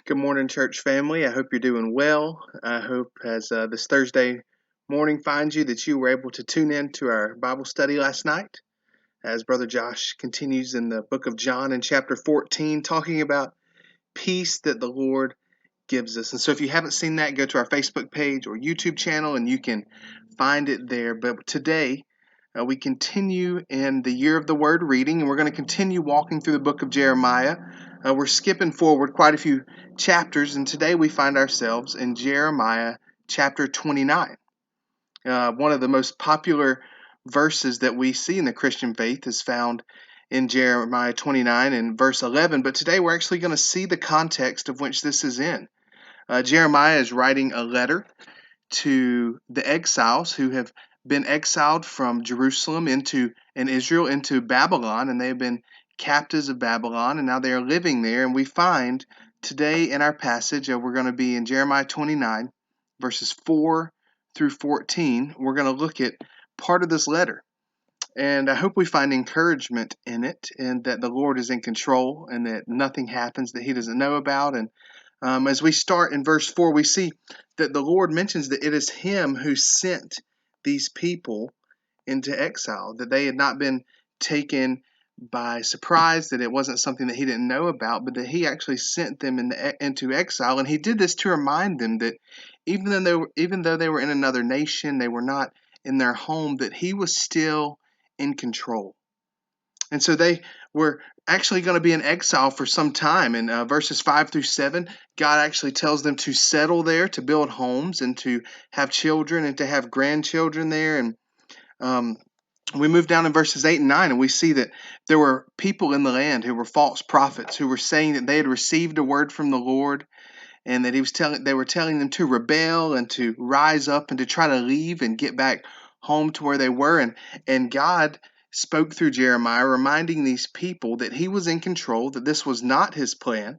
Good morning, church family. I hope you're doing well. I hope as this Thursday morning finds you that you were able to tune in to our Bible study last night as Brother Josh continues in the book of John in chapter 14, talking about peace that the Lord gives us. And so if you haven't seen that, go to our Facebook page or YouTube channel and you can find it there. But today, we continue in the year of the word reading, and we're going to continue walking through the book of Jeremiah. We're skipping forward quite a few chapters, and today we find ourselves in Jeremiah chapter 29. One of the most popular verses that we see in the Christian faith is found in Jeremiah 29 and verse 11, but today we're actually going to see the context of which this is in. Jeremiah is writing a letter to the exiles who have been exiled from Jerusalem and Israel into Babylon, and they've been captives of Babylon, and now they are living there. And we find today in our passage, we're going to be in Jeremiah 29, verses 4 through 14. We're going to look at part of this letter. And I hope we find encouragement in it, and that the Lord is in control, and that nothing happens that He doesn't know about. And as we start in verse 4, we see that the Lord mentions that it is Him who sent these people into exile, that they had not been taken by surprise, that it wasn't something that He didn't know about, but that He actually sent them into exile. And He did this to remind them that even though they were in another nation, they were not in their home, that He was still in control. And so they were actually going to be in exile for some time. In verses 5 through 7, God actually tells them to settle there, to build homes, and to have children and to have grandchildren there. And um, we move down in verses 8 and 9, and we see that there were people in the land who were false prophets who were saying that they had received a word from the Lord, and that they were telling them to rebel and to rise up and to try to leave and get back home to where they were. And God spoke through Jeremiah, reminding these people that He was in control, that this was not His plan,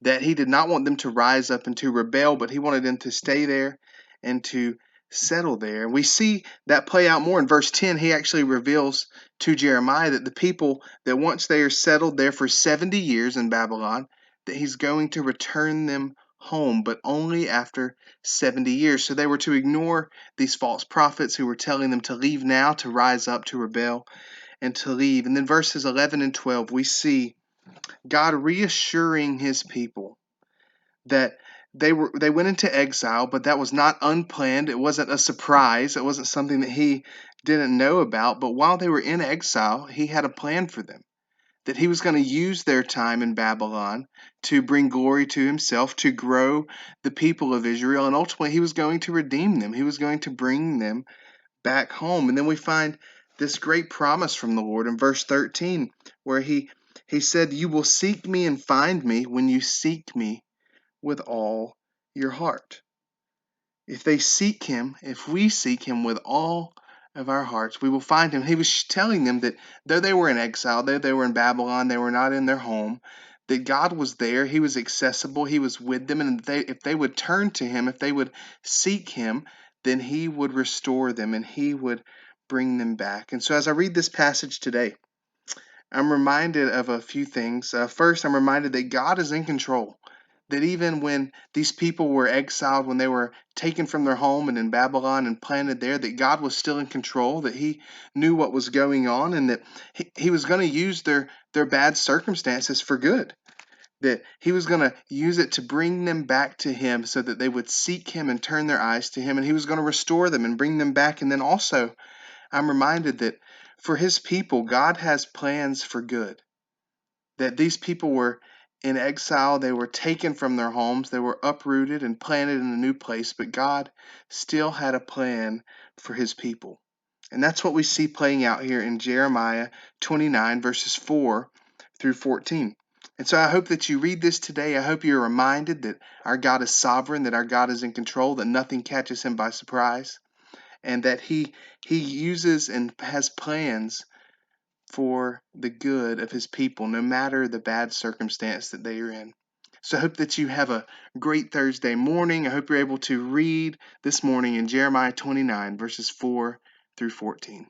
that He did not want them to rise up and to rebel, but He wanted them to stay there and to settle there. And we see that play out more in verse 10. He actually reveals to Jeremiah that the people, that once they are settled there for 70 years in Babylon, that He's going to return them home, but only after 70 years. So they were to ignore these false prophets who were telling them to leave now, to rise up, to rebel, and to leave. And then verses 11 and 12, we see God reassuring His people that they went into exile, but that was not unplanned. It wasn't a surprise. It wasn't something that He didn't know about. But while they were in exile, He had a plan for them, that He was going to use their time in Babylon to bring glory to Himself, to grow the people of Israel, and ultimately He was going to redeem them. He was going to bring them back home. And then we find this great promise from the Lord in verse 13, where He said, "You will seek me and find me when you seek me with all your heart." If we seek Him with all of our hearts, we will find Him. He was telling them that though they were in exile, though they were in Babylon, they were not in their home, that God was there. He was accessible. He was with them. And if they would turn to Him, if they would seek Him, then He would restore them and He would bring them back. And so as I read this passage today, I'm reminded of a few things. First, I'm reminded that God is in control. That even when these people were exiled, when they were taken from their home and in Babylon and planted there, that God was still in control, that He knew what was going on, and that He was going to use their bad circumstances for good. That He was going to use it to bring them back to Him so that they would seek Him and turn their eyes to Him, and He was going to restore them and bring them back. And then also, I'm reminded that for His people, God has plans for good. That these people were in exile, they were taken from their homes, they were uprooted and planted in a new place, but God still had a plan for His people. And that's what we see playing out here in Jeremiah 29, verses 4 through 14. And so I hope that you read this today. I hope you're reminded that our God is sovereign, that our God is in control, that nothing catches Him by surprise, and that He uses and has plans for the good of His people, no matter the bad circumstance that they are in. So I hope that you have a great Thursday morning. I hope you're able to read this morning in Jeremiah 29, verses 4 through 14.